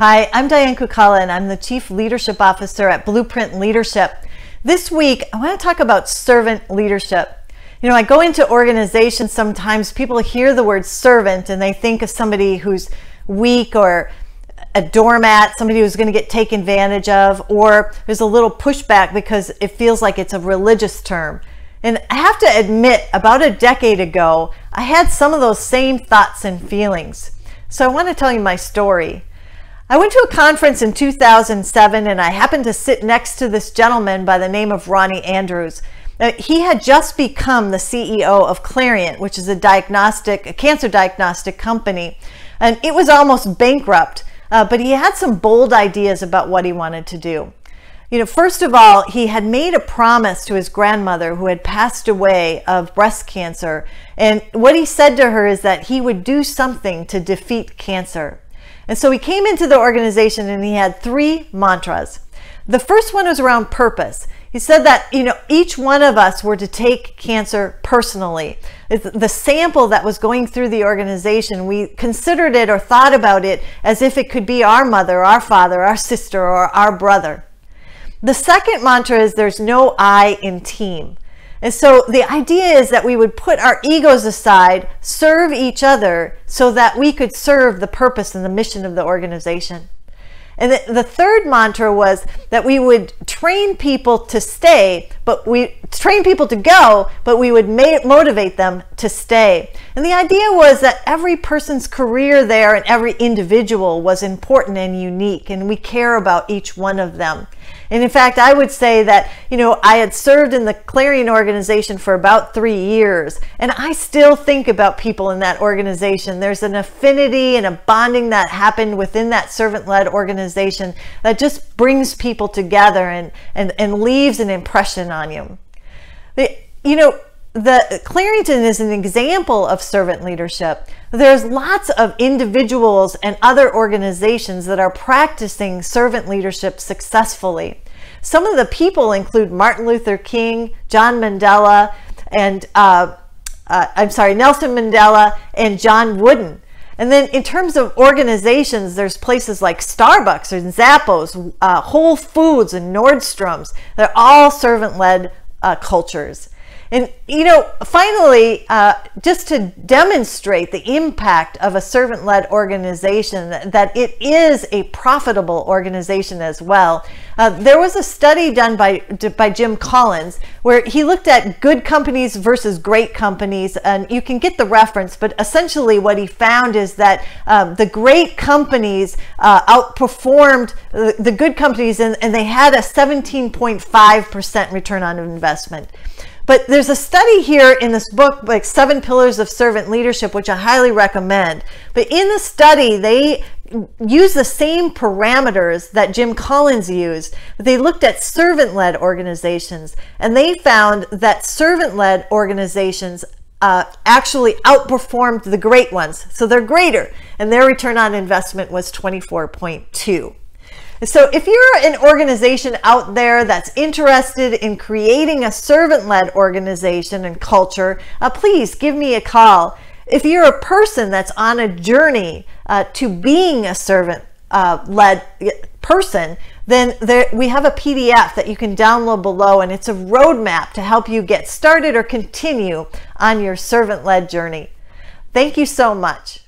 Hi, I'm Diane and I'm the Chief Leadership Officer at Blueprint Leadership. This week, I want to talk about servant leadership. You know, I go into organizations, sometimes people hear the word servant and they think of somebody who's weak or a doormat, somebody who's going to get taken advantage of, or there's a little pushback because it feels like it's a religious term. And I have to admit, about a decade ago, I had some of those same thoughts and feelings. So I want to tell you my story. I went to a conference in 2007 and I happened to sit next to this gentleman by the name of Ronnie Andrews. He had just become the CEO of Clariant, which is a cancer diagnostic company. And it was almost bankrupt, but he had some bold ideas about what he wanted to do. You know, first of all, he had made a promise to his grandmother who had passed away of breast cancer. And what he said to her is that he would do something to defeat cancer. And so he came into the organization and he had three mantras. The first one was around purpose. He said that, you know, each one of us were to take cancer personally. The sample that was going through the organization, we considered it or thought about it as if it could be our mother, our father, our sister, or our brother. The second mantra is there's no I in team. And so the idea is that we would put our egos aside, serve each other so that we could serve the purpose and the mission of the organization. And the third mantra was that we would train people to stay, but we train people to go, but we would motivate them to stay. And the idea was that every person's career there and every individual was important and unique, and we care about each one of them. And in fact, I would say that, you know, I had served in the Clariant organization for about 3 years, and I still think about people in that organization. There's an affinity and a bonding that happened within that servant-led organization that just brings people together and leaves an impression on you. You know, Clariant is an example of servant leadership. There's lots of individuals and other organizations that are practicing servant leadership successfully. Some of the people include Martin Luther King, John Mandela, and Nelson Mandela and John Wooden. And then in terms of organizations, there's places like Starbucks and Zappos, Whole Foods and Nordstrom's. They're all servant-led cultures. And, you know, finally, just to demonstrate the impact of a servant-led organization, that it is a profitable organization as well, there was a study done by Jim Collins where he looked at good companies versus great companies, and you can get the reference, but essentially what he found is that the great companies outperformed the good companies, and they had a 17.5% return on investment. But there's a study here in this book, like 7 Pillars of Servant Leadership, which I highly recommend. But in the study, they use the same parameters that Jim Collins used. They looked at servant-led organizations, and they found that servant-led organizations actually outperformed the great ones. So they're greater, and their return on investment was 24.2. So if you're an organization out there that's interested in creating a servant-led organization and culture, please give me a call. If you're a person that's on a journey to being a servant-led person, then we have a PDF that you can download below, and it's a roadmap to help you get started or continue on your servant-led journey. Thank you so much.